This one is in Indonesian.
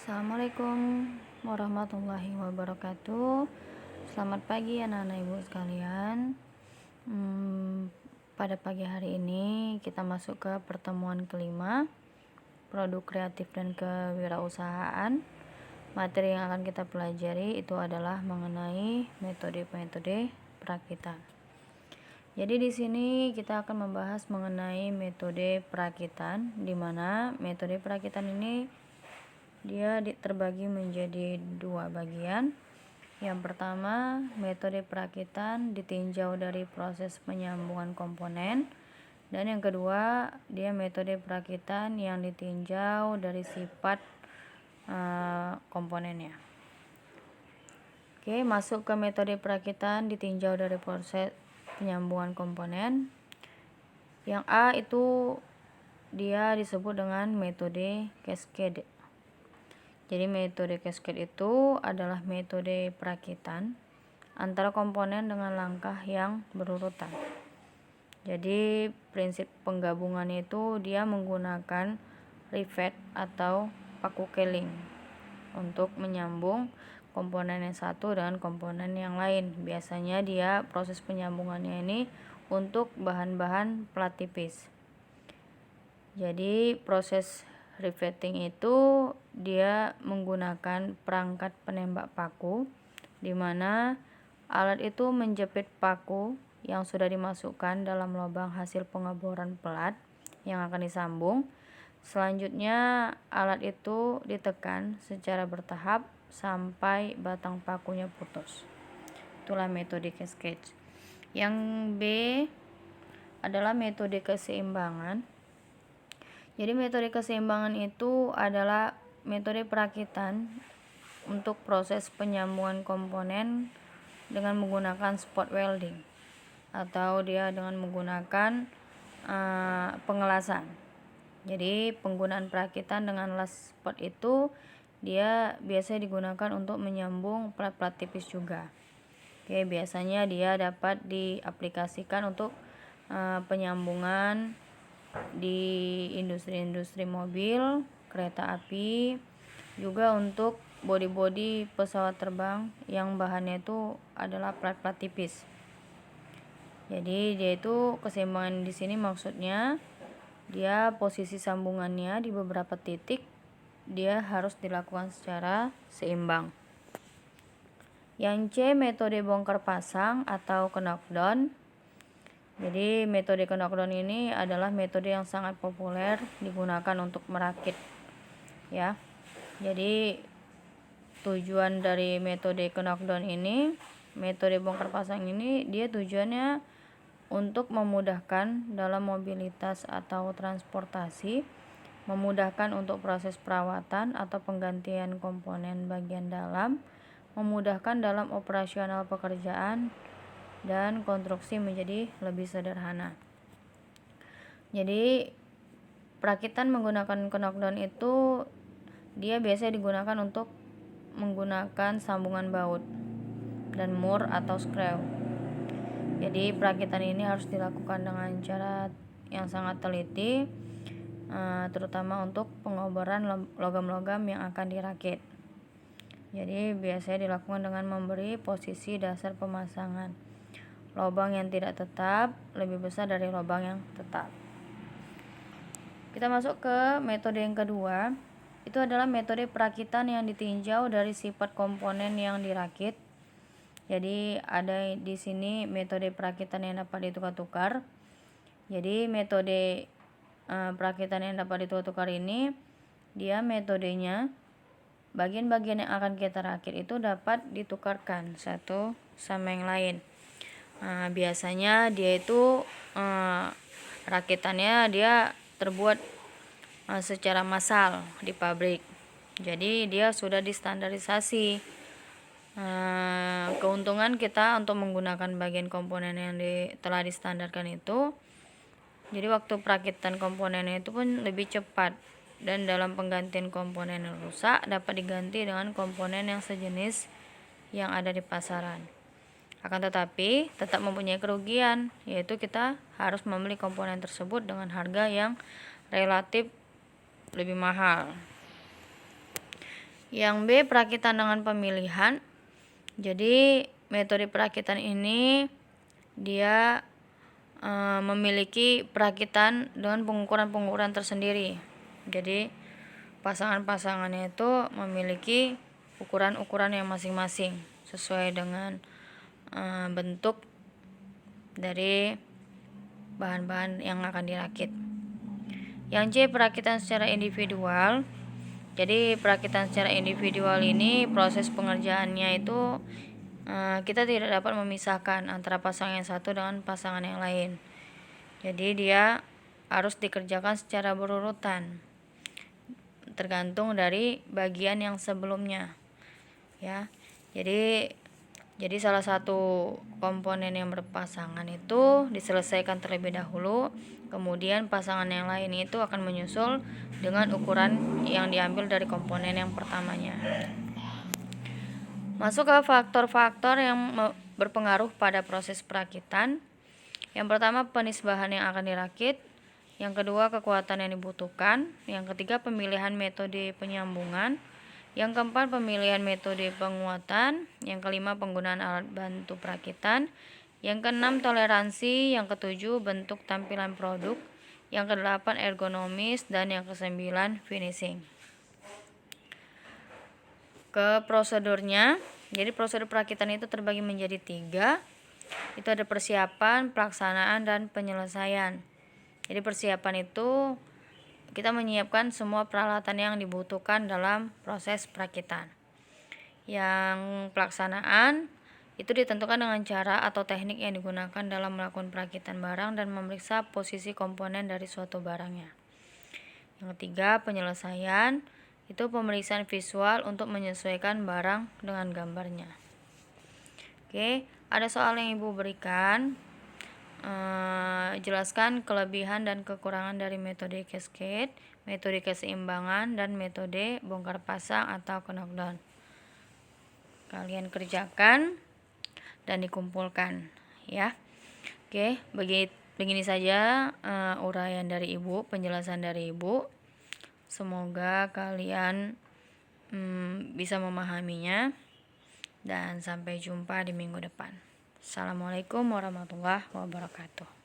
Assalamualaikum warahmatullahi wabarakatuh. Selamat pagi anak-anak ibu sekalian. Pada pagi hari ini kita masuk ke pertemuan kelima, produk kreatif dan kewirausahaan. Materi yang akan kita pelajari itu adalah mengenai metode-metode perakitan. Jadi di sini kita akan membahas mengenai metode perakitan, di mana metode perakitan ini dia terbagi menjadi dua bagian. Yang pertama, metode perakitan ditinjau dari proses penyambungan komponen, dan yang kedua, dia metode perakitan yang ditinjau dari sifat komponennya. Oke, masuk ke metode perakitan ditinjau dari proses penyambungan komponen. Yang A itu dia disebut dengan metode cascade. Jadi metode cascade itu adalah metode perakitan antara komponen dengan langkah yang berurutan. Jadi prinsip penggabungannya itu dia menggunakan rivet atau paku keling untuk menyambung komponen yang satu dengan komponen yang lain. Biasanya dia proses penyambungannya ini untuk bahan-bahan plat tipis. Jadi proses riveting itu dia menggunakan perangkat penembak paku, di mana alat itu menjepit paku yang sudah dimasukkan dalam lubang hasil pengeboran plat yang akan disambung. Selanjutnya alat itu ditekan secara bertahap sampai batang pakunya putus. Itulah metode cascade. Yang B adalah metode keseimbangan. Jadi metode keseimbangan itu adalah metode perakitan untuk proses penyambungan komponen dengan menggunakan spot welding, atau dia dengan menggunakan pengelasan. Jadi penggunaan perakitan dengan las spot itu dia biasanya digunakan untuk menyambung plat-plat tipis juga. Oke, biasanya dia dapat diaplikasikan untuk penyambungan di industri-industri mobil, kereta api, juga untuk bodi-bodi pesawat terbang yang bahannya itu adalah plat-plat tipis. Jadi dia itu keseimbangan di sini maksudnya dia posisi sambungannya di beberapa titik dia harus dilakukan secara seimbang. Yang C metode bongkar pasang atau knockdown. Jadi metode knockdown ini adalah metode yang sangat populer digunakan untuk merakit, ya. Jadi tujuan dari metode knockdown ini, metode bongkar pasang ini, dia tujuannya untuk memudahkan dalam mobilitas atau transportasi, memudahkan untuk proses perawatan atau penggantian komponen bagian dalam, memudahkan dalam operasional pekerjaan, dan konstruksi menjadi lebih sederhana. Jadi perakitan menggunakan knockdown itu dia biasanya digunakan untuk menggunakan sambungan baut dan mur atau screw. Jadi perakitan ini harus dilakukan dengan cara yang sangat teliti, terutama untuk pengoboran logam-logam yang akan dirakit. Jadi biasanya dilakukan dengan memberi posisi dasar pemasangan. Lubang yang tidak tetap lebih besar dari lubang yang tetap. Kita masuk ke metode yang kedua. Itu adalah metode perakitan yang ditinjau dari sifat komponen yang dirakit. Jadi ada di sini metode perakitan yang dapat ditukar-tukar. Jadi metode perakitan yang dapat ditukar-tukar ini dia metodenya bagian-bagian yang akan kita rakit itu dapat ditukarkan satu sama yang lain. Biasanya dia itu rakitannya dia terbuat secara massal di pabrik. Jadi dia sudah distandarisasi. Keuntungan kita untuk menggunakan bagian komponen yang telah distandarkan itu, jadi waktu perakitan komponennya itu pun lebih cepat, dan dalam penggantian komponen yang rusak dapat diganti dengan komponen yang sejenis yang ada di pasaran. Akan tetapi tetap mempunyai kerugian, yaitu kita harus membeli komponen tersebut dengan harga yang relatif lebih mahal. Yang B, perakitan dengan pemilihan. Jadi metode perakitan ini dia memiliki perakitan dengan pengukuran-pengukuran tersendiri. Jadi pasangan-pasangannya itu memiliki ukuran-ukuran yang masing-masing sesuai dengan bentuk dari bahan-bahan yang akan dirakit. Yang C, perakitan secara individual. Jadi perakitan secara individual ini proses pengerjaannya itu kita tidak dapat memisahkan antara pasangan yang satu dengan pasangan yang lain. Jadi dia harus dikerjakan secara berurutan, tergantung dari bagian yang sebelumnya, ya. Jadi salah satu komponen yang berpasangan itu diselesaikan terlebih dahulu, kemudian pasangan yang lain itu akan menyusul dengan ukuran yang diambil dari komponen yang pertamanya. Masuk ke faktor-faktor yang berpengaruh pada proses perakitan. Yang pertama, penisbahan yang akan dirakit. Yang kedua, kekuatan yang dibutuhkan. Yang ketiga, pemilihan metode penyambungan. Yang keempat, pemilihan metode penguatan. Yang kelima, penggunaan alat bantu perakitan. Yang keenam, toleransi. Yang ketujuh, bentuk tampilan produk. Yang kedelapan, ergonomis. Dan yang kesembilan, finishing. Ke prosedurnya, jadi prosedur perakitan itu terbagi menjadi 3. Itu ada persiapan, pelaksanaan, dan penyelesaian. Jadi persiapan itu kita menyiapkan semua peralatan yang dibutuhkan dalam proses perakitan. Yang pelaksanaan itu ditentukan dengan cara atau teknik yang digunakan dalam melakukan perakitan barang dan memeriksa posisi komponen dari suatu barangnya. Yang ketiga, penyelesaian itu pemeriksaan visual untuk menyesuaikan barang dengan gambarnya. Oke, ada soal yang Ibu berikan. Jelaskan kelebihan dan kekurangan dari metode cascade, metode keseimbangan, dan metode bongkar pasang atau knockdown. Kalian kerjakan dan dikumpulkan, ya. Oke, begini saja uraian dari Ibu, penjelasan dari Ibu. Semoga kalian bisa memahaminya, dan sampai jumpa di minggu depan. Assalamualaikum warahmatullahi wabarakatuh.